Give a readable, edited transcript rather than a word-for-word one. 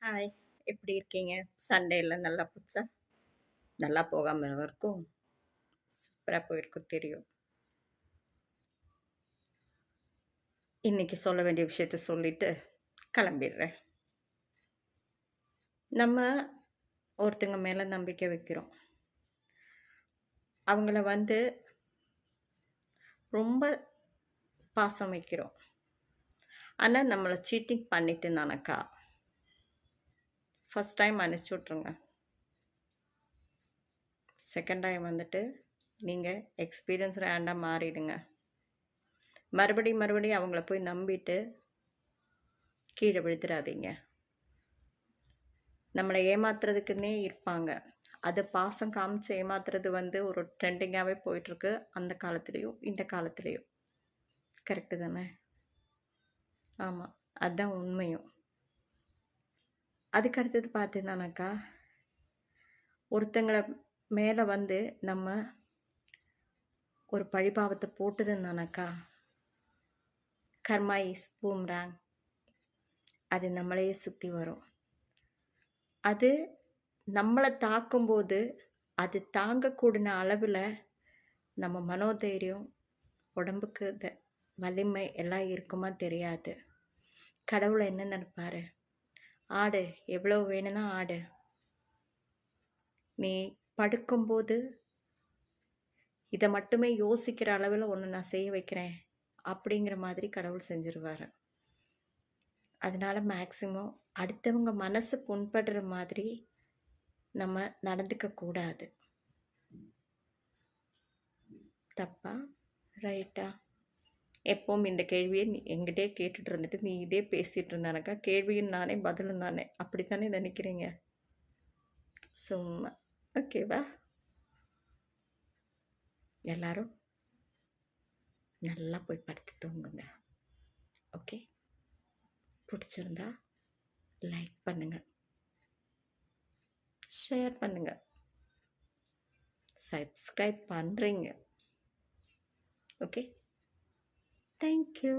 Hi. எப்படி இருக்கீங்க? சண்டேல நல்லா போச்சா? நல்லா போகாம இருக்கும். சூப்பரா போயிருக்கும் தெரியும். இன்னைக்கு சொல்ல வேண்டிய விஷயத்த சொல்லிட்டு கிளம்பிடுறேன். நம்ம ஒருத்தங்க மேல நம்பிக்கை வைக்கிறோம். அவங்கள ரொம்ப பாசம் வைக்கிறோம். ஆனா நம்மள சீட்டிங் பண்ணிட்டுனானக்கா, ஃபர்ஸ்ட் டைம் மன்னிச்சு விட்டுருங்க. செகண்ட் டைம் நீங்க எக்ஸ்பீரியன்ஸ்டு ஹேண்டா மாறிடுங்க. மறுபடியும் அவங்கள போய் நம்பிட்டு கீழ விழுந்துறாதீங்க. நம்மள ஏமாத்துறதுக்குன்னே இருப்பாங்க. அது பாசம் காமிச்சு ஏமாத்துறது ஒரு ட்ரெண்டிங்காவே போயிட்டுருக்கு. அந்த காலத்திலயும், இந்த காலத்திலயும். கரெக்ட்டு தானே? ஆமா. அதான் உண்மையும். அதுக்கு அடுத்தது பார்த்தீங்கன்னாக்கா, ஒருத்தங்கள மேல நம்ம ஒரு பழிபாவத்த போட்டுதுன்னானாக்கா, கர்மா இஸ் பூம்ராங். அது நம்மளையே சுத்தி வரும். அது நம்மள தாக்கும்போது, அது தாங்கக்கூடின அளவுல நம்ம மனோதைரியம், உடம்புக்கு வலிமை எல்லாம் இருக்குமா தெரியாது. கடவுள் என்ன நினைப்பாரு? ஆடு, எவ்வளோ வேணும்னா ஆடு. நீ படுக்கும்போது இத மட்டுமே யோசிக்கிற அளவுல உன்ன நான் செய்ய வைக்கிறேன். அப்படிங்கிற மாதிரி கடவுள் செஞ்சுருவாரு. அதனால மேக்ஸிமம் அடுத்தவங்க மனசு புண்படுற மாதிரி நம்ம நடந்துக்க கூடாது. தப்பா? ரைட்டா? எப்பவும் இந்த கேள்விய நீ என்கிட்டயே கேட்டுட்டு இருந்துட்டு, நீ இதே பேசிட்டு இருந்தானாக்கா, கேள்வியும் நானே, பதிலும் நானே. அப்படித்தானே நினைக்கிறீங்க? சும்மா. ஓகேவா? எல்லாரும் நல்லா போய் படுத்து தூங்குங்க. ஓகே? பிடிச்சிருந்தா லைக் பண்ணுங்க. ஷேர் பண்ணுங்க. சப்ஸ்கிரைப் பண்றீங்க. ஓகே? Thank you.